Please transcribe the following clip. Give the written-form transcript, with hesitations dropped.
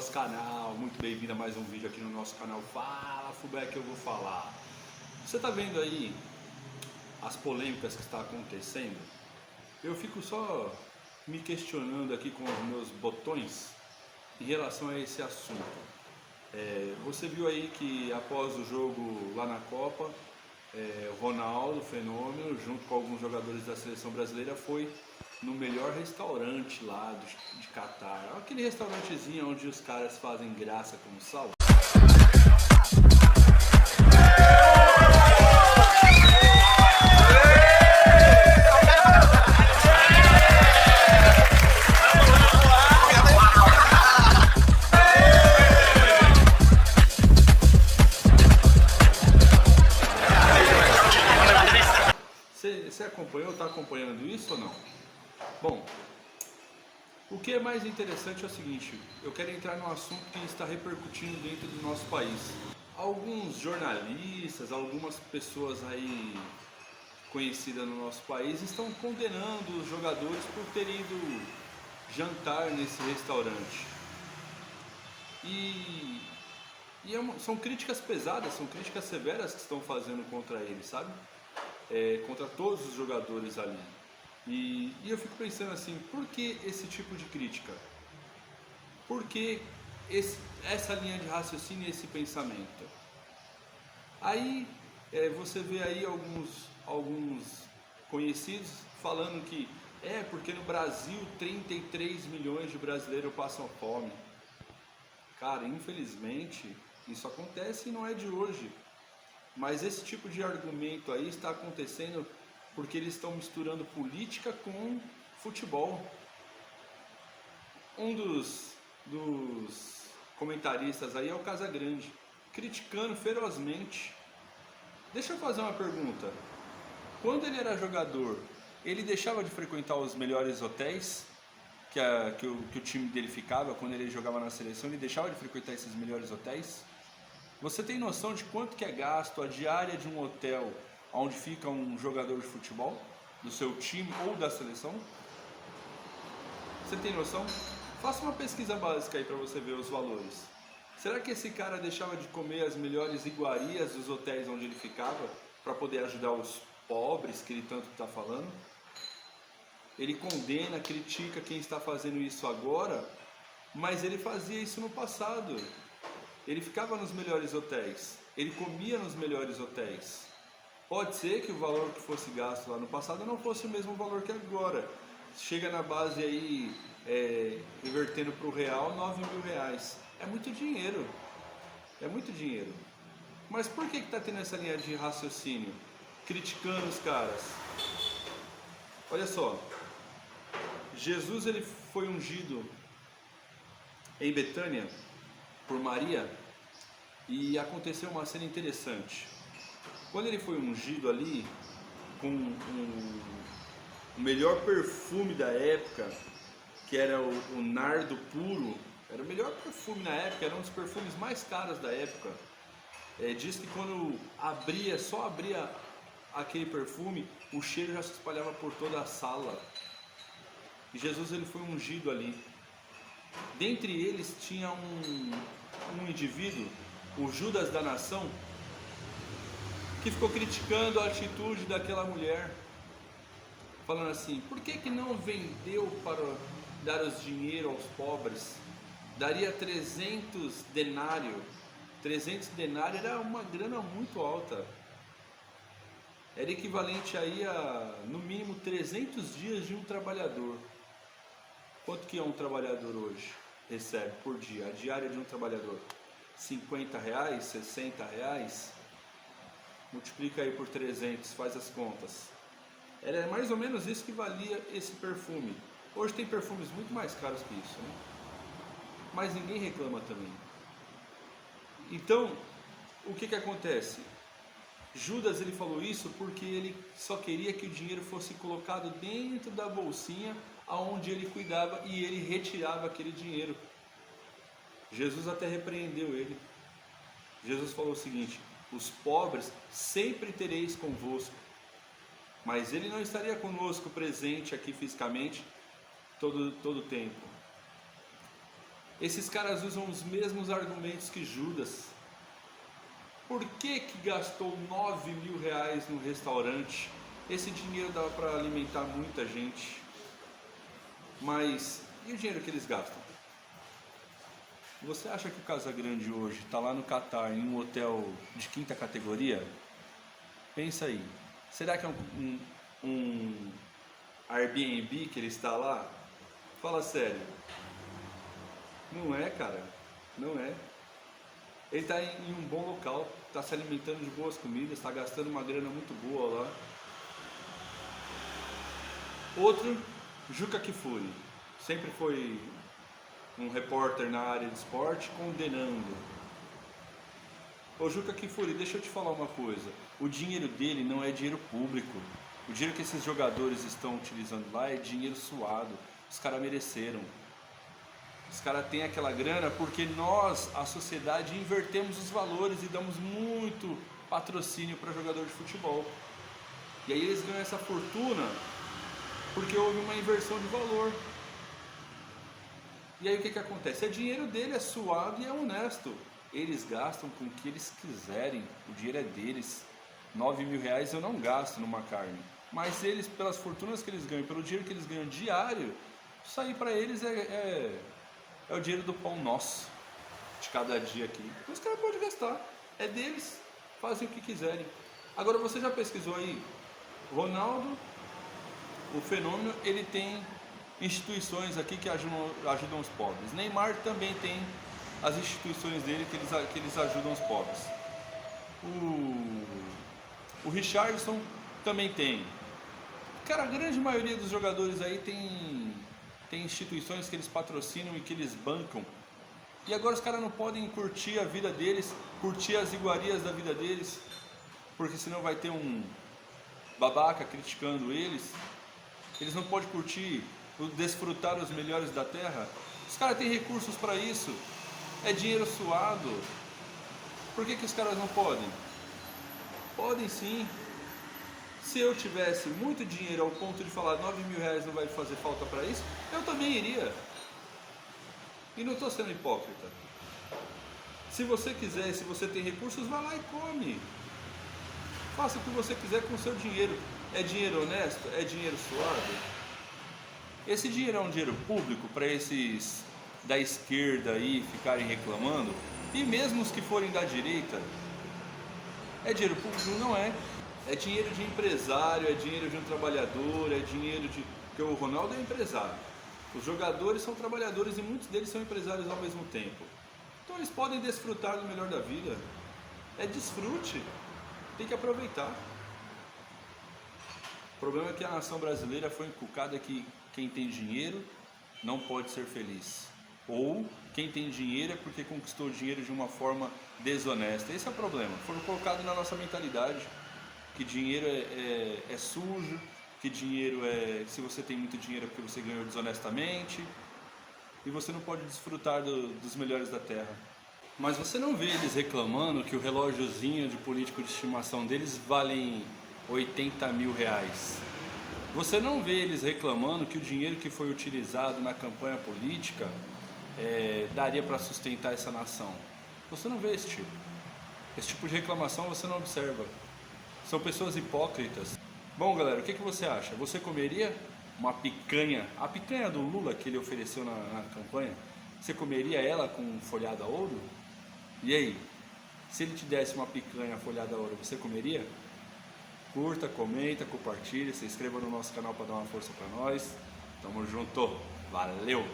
nosso canal, muito bem-vindo a mais um vídeo aqui no nosso canal. Fala Fubec, que eu vou falar. Você tá vendo aí as polêmicas que está acontecendo? Eu fico só me questionando aqui com os meus botões em relação a esse assunto. Você viu aí que após o jogo lá na Copa, o Ronaldo, Fenômeno, junto com alguns jogadores da seleção brasileira, foi no melhor restaurante lá de Catar. Aquele restaurantezinho onde os caras fazem graça com sal. Você acompanhou, está acompanhando isso ou não? Bom, o que é mais interessante é o seguinte, eu quero entrar num assunto que está repercutindo dentro do nosso país. Alguns jornalistas, algumas pessoas aí conhecidas no nosso país estão condenando os jogadores por terem ido jantar nesse restaurante. São críticas pesadas, são críticas severas que estão fazendo contra eles, sabe? Contra todos os jogadores ali. E eu fico pensando assim, por que esse tipo de crítica? Por que essa linha de raciocínio e esse pensamento? Aí você vê aí alguns conhecidos falando que porque no Brasil 33 milhões de brasileiros passam fome. Cara, infelizmente isso acontece e não é de hoje. Mas esse tipo de argumento aí está acontecendo porque eles estão misturando política com futebol. Um dos comentaristas aí é o Casagrande, criticando ferozmente. Deixa eu fazer uma pergunta. Quando ele era jogador, ele deixava de frequentar os melhores hotéis que o time dele ficava? Quando ele jogava na seleção, ele deixava de frequentar esses melhores hotéis? Você tem noção de quanto que é gasto a diária de um hotel onde fica um jogador de futebol, do seu time ou da seleção? Você tem noção? Faça uma pesquisa básica aí para você ver os valores. Será que esse cara deixava de comer as melhores iguarias dos hotéis onde ele ficava para poder ajudar os pobres que ele tanto está falando? Ele condena, critica quem está fazendo isso agora, mas ele fazia isso no passado. Ele ficava nos melhores hotéis, ele comia nos melhores hotéis. Pode ser que o valor que fosse gasto lá no passado não fosse o mesmo valor que agora. Chega na base aí, revertendo para o real, 9 mil reais. É muito dinheiro, é muito dinheiro. Mas por que está tendo essa linha de raciocínio? Criticando os caras. Olha só, Jesus ele foi ungido em Betânia por Maria, e aconteceu uma cena interessante. Quando ele foi ungido ali com o melhor perfume da época, que era o nardo puro, era o melhor perfume na época, era um dos perfumes mais caros da época. Diz que quando só abria aquele perfume, o cheiro já se espalhava por toda a sala. E Jesus ele foi ungido ali. Dentre eles tinha um indivíduo, o Judas da nação, que ficou criticando a atitude daquela mulher, falando assim, por que não vendeu para dar os dinheiro aos pobres? Daria 300 denários. 300 denários era uma grana muito alta. Era equivalente aí a, no mínimo, 300 dias de um trabalhador. Quanto que um trabalhador hoje recebe por dia? A diária de um trabalhador? 50 reais? 60 reais? Multiplica aí por 300, faz as contas. Era mais ou menos isso que valia esse perfume. Hoje tem perfumes muito mais caros que isso, né? Mas ninguém reclama também. Então, o que acontece? Judas ele falou isso porque ele só queria que o dinheiro fosse colocado dentro da bolsinha aonde ele cuidava e ele retirava aquele dinheiro. Jesus até repreendeu ele. Jesus falou o seguinte, os pobres sempre tereis convosco, mas ele não estaria conosco presente aqui fisicamente todo o tempo. Esses caras usam os mesmos argumentos que Judas. Por que gastou 9 mil reais no restaurante? Esse dinheiro dá para alimentar muita gente. Mas e o dinheiro que eles gastam? Você acha que o Casagrande hoje está lá no Catar, em um hotel de quinta categoria? Pensa aí. Será que é um Airbnb que ele está lá? Fala sério. Não é, cara. Não é. Ele está em um bom local, está se alimentando de boas comidas, está gastando uma grana muito boa lá. Outro, Juca Kfouri. Sempre foi um repórter na área de esporte condenando. Ô Juca Kfouri, deixa eu te falar uma coisa. O dinheiro dele não é dinheiro público. O dinheiro que esses jogadores estão utilizando lá é dinheiro suado. Os caras mereceram. Os caras têm aquela grana porque nós, a sociedade, invertemos os valores e damos muito patrocínio para jogador de futebol. E aí eles ganham essa fortuna porque houve uma inversão de valor. E aí o que acontece? É dinheiro dele, é suado e é honesto. Eles gastam com o que eles quiserem, o dinheiro é deles. 9 mil reais eu não gasto numa carne. Mas eles, pelas fortunas que eles ganham, pelo dinheiro que eles ganham diário, isso aí para eles é o dinheiro do pão nosso, de cada dia aqui. Então os caras podem gastar, é deles, fazem o que quiserem. Agora você já pesquisou aí? Ronaldo, o fenômeno, ele tem instituições aqui que ajudam os pobres. Neymar também tem as instituições dele que eles ajudam os pobres. O Richarlison também tem. Cara, a grande maioria dos jogadores aí tem instituições que eles patrocinam e que eles bancam. E agora os caras não podem curtir a vida deles, curtir as iguarias da vida deles, porque senão vai ter um babaca criticando eles. Eles não podem curtir, desfrutar os melhores da terra. Os caras têm recursos para isso, é dinheiro suado. Por que os caras não podem? Podem sim. Se eu tivesse muito dinheiro ao ponto de falar 9 mil reais não vai fazer falta para isso, eu também iria. E não estou sendo hipócrita. Se você quiser, se você tem recursos, vá lá e come. Faça o que você quiser com o seu dinheiro. É dinheiro honesto? É dinheiro suado? Esse dinheiro é um dinheiro público para esses da esquerda aí ficarem reclamando? E mesmo os que forem da direita? É dinheiro público? Não é. É dinheiro de empresário, é dinheiro de um trabalhador, é dinheiro de... Porque o Ronaldo é empresário. Os jogadores são trabalhadores e muitos deles são empresários ao mesmo tempo. Então eles podem desfrutar do melhor da vida. É desfrute. Tem que aproveitar. O problema é que a nação brasileira foi inculcada que quem tem dinheiro não pode ser feliz. Ou quem tem dinheiro é porque conquistou dinheiro de uma forma desonesta. Esse é o problema. Foi colocado na nossa mentalidade que dinheiro é sujo, que dinheiro é... Se você tem muito dinheiro é porque você ganhou desonestamente e você não pode desfrutar dos melhores da terra. Mas você não vê eles reclamando que o relógiozinho de político de estimação deles valem 80 mil reais. Você não vê eles reclamando que o dinheiro que foi utilizado na campanha política daria para sustentar essa nação. Você não vê esse tipo de reclamação você não observa. São pessoas hipócritas. Bom galera, o que você acha? Você comeria uma picanha, a picanha do Lula que ele ofereceu na campanha? Você comeria ela com folhada a ouro? E aí, se ele te desse uma picanha folhada a ouro, você comeria? Curta, comenta, compartilha, se inscreva no nosso canal para dar uma força para nós. Tamo junto, valeu!